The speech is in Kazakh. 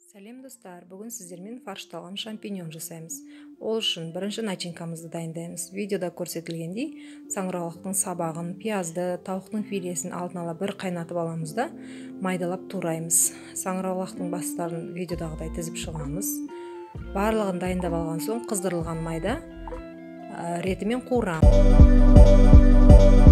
Сәлем достар, бүгін сіздермен фаршталған шампиньон жасаймыз. Ол үшін бірінші начинкамызды дайындаймыз. Видеода көрсетілгендей, саңырауқұлақтың сабағын, пиязды, тауықтың филесін алдын ала бір қайнатып аламыз да, майдалап тураймыз. Саңырауқұлақтың бастарын видеодағыдай тізіп шығамыз. Барлығын дайындап алған соң қыздырылған майда ретімен қуырамыз.